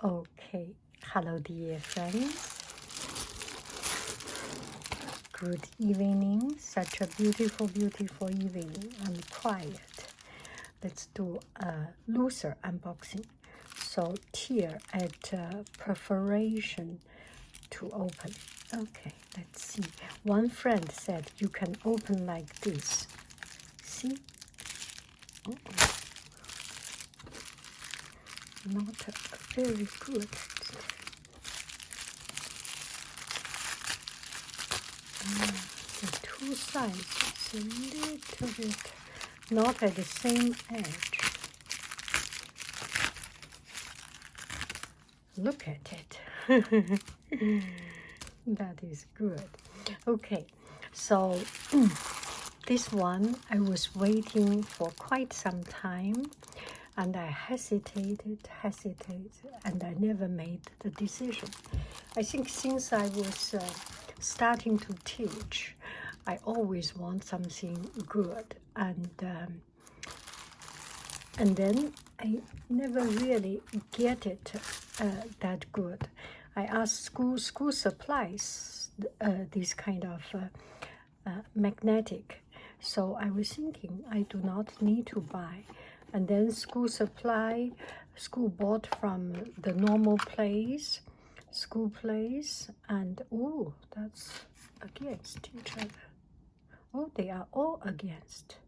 Okay, hello dear friends. Good evening. Such a beautiful, beautiful evening and quiet. Let's do a looser unboxing. So tear at perforation to open. Okay, let's see. One friend said you can open like this. See? Not very good. The two sides is a little bit not at the same edge. Look at it. That is good. Okay, so this one I was waiting for quite some time, and I hesitated, and I never made the decision. I think since I was starting to teach, I always want something good, and then I never really get it that good. I asked school supplies this kind of magnetic, so I was thinking I do not need to buy. And then school bought from the normal place, school place, and oh, that's against each other. Oh, they are all against.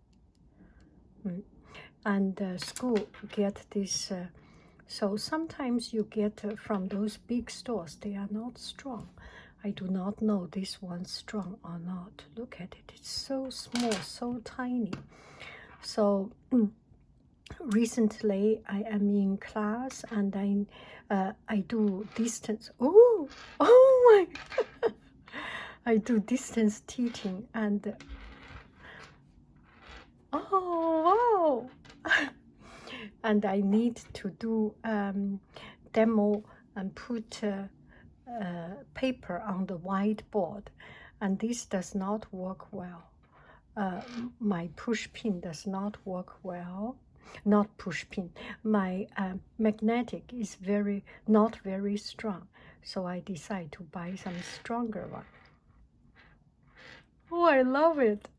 And school get this, so sometimes you get from those big stores, they are not strong. I do not know this one's strong or not. Look at it, it's so small, so tiny. So recently I am in class and I do distance. Oh my I do distance teaching, and oh wow. And I need to do demo and put paper on the whiteboard, and this does not work well. My push pin does not work well. Not push pin. My magnetic is not very strong, so I decide to buy some stronger one. Oh, I love it.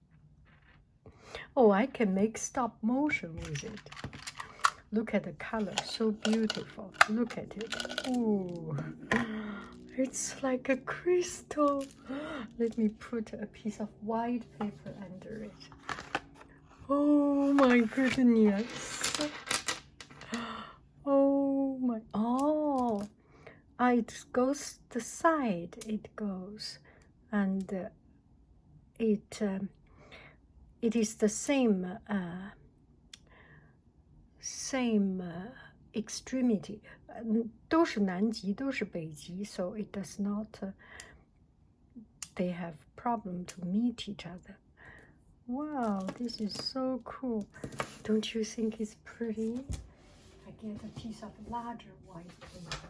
Oh, I can make stop motion with it. Look at the color, so beautiful. Look at it. Ooh, it's like a crystal. Let me put a piece of white paper under it. Oh my goodness. Oh my, oh, it goes the side, it goes, and it is the same extremity. 都是南极，都是北极, so it does not, they have problem to meet each other. Wow, this is so cool. Don't you think it's pretty? I get a piece of larger white paper.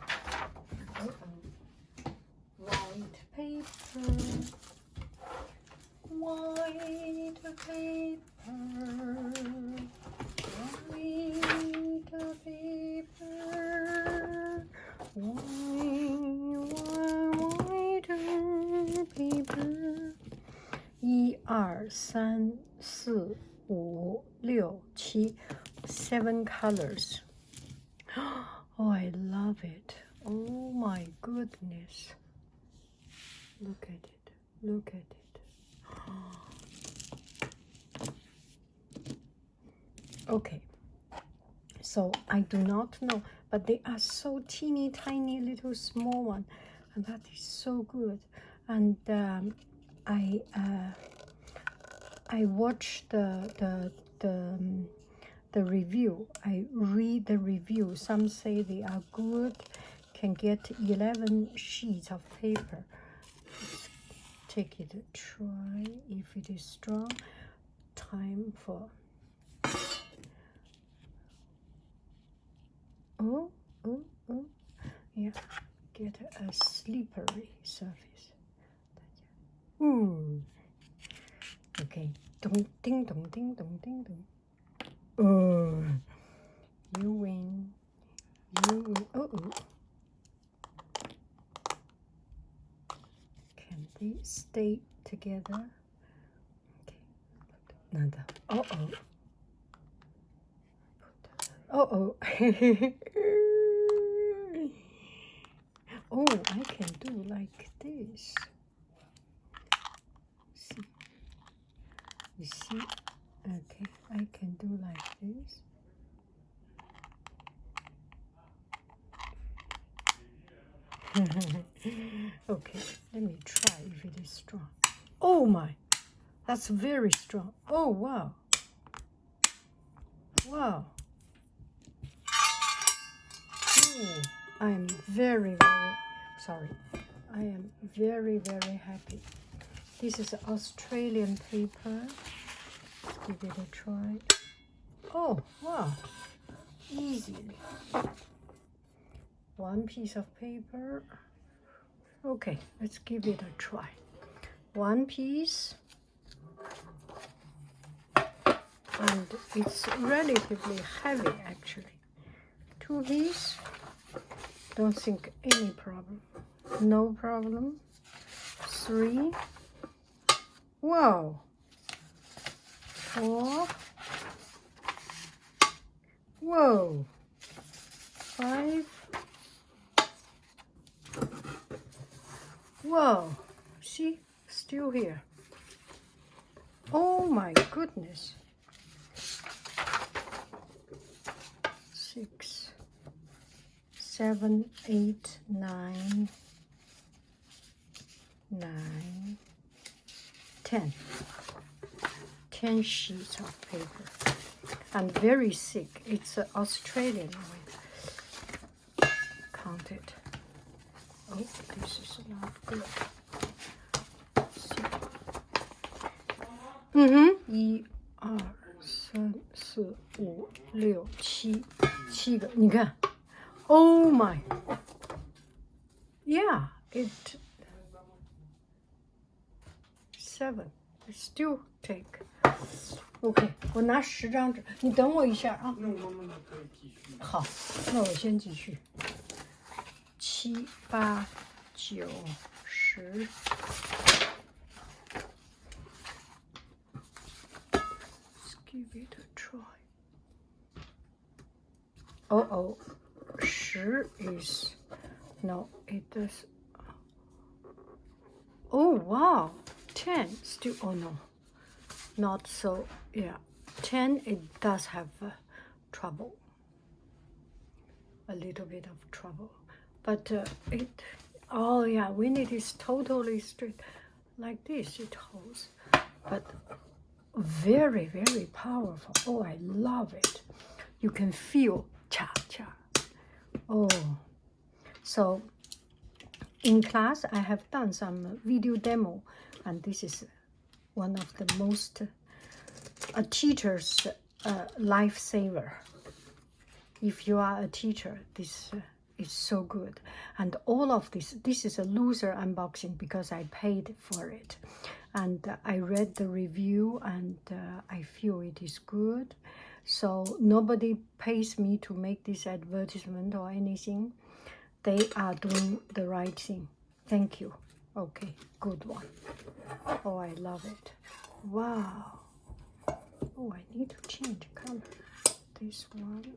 White paper. White paper. White paper. White paper. 1 2 3 4 5 6 7 7 colors. Oh, I love it. Oh my goodness. Look at it. Look at it. Okay. So I do not know, but they are so teeny tiny little small one, and that is so good. And I watch the review. I read the review. Some say they are good, can get 11 sheets of paper. Let's take it a try if it is strong. Time for oh, yeah, get a slippery surface. Ooh. Okay. Dong ding dong ding dong ding dong. Oh, you win. You win. they stay together. Okay. Uh-oh. Uh-oh. Oh, I can do like this. See? You see? Okay, I can do like this. Okay, let me try if it is strong. Oh my, that's very strong. Oh wow. Wow. Oh, I am very sorry. I am very happy. This is Australian paper. Let's give it a try. Oh wow. Easily. One piece of paper. Okay, let's give it a try. One piece. And it's relatively heavy actually. Two pieces. Don't think any problem. No problem. Three. Wow. Four. Whoa. Five. Whoa. See? Still here. Oh my goodness. 6, 7, 8, 9, 10. 10 sheets of paper. And very thick. It's an Australian one. Count it. Oh, this is not good. 1、2、3、4、5、6、7，七个。你看 ，Oh my， yeah, it 7. It still take. OK， 我拿10张纸，你等我一下啊。那我们可以继续。好，那我先继续。7、8、9、10。Give it a try. Oh, 10 is no, it does. Oh wow, 10 still. Oh no, not so. Yeah, 10 it does have trouble. A little bit of trouble, but it. Oh yeah, when it is totally straight, like this, it holds. But very powerful. Oh, I love it. You can feel cha. Oh, so in class I have done some video demo, and this is one of the most a teacher's lifesaver. If you are a teacher, this is so good. And all of this is a loser unboxing because I paid for it. And I read the review and I feel it is good. So nobody pays me to make this advertisement or anything. They are doing the right thing. Thank you. Okay, good one. Oh, I love it. Wow. Oh, I need to change color. This one.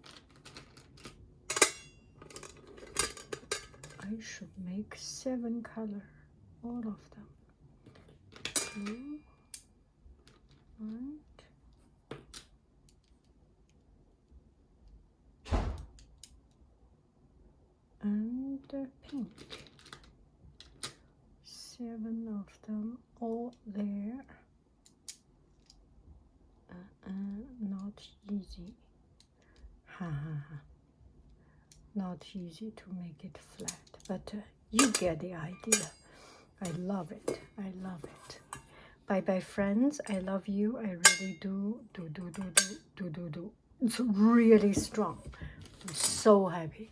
I should make 7 colors, all of them. 2, 1, and pink. 7 of them all there. Not easy. Not easy to make it flat, but you get the idea. I love it. I love it. Bye friends. I love you. I really do. Do. It's really strong. I'm so happy.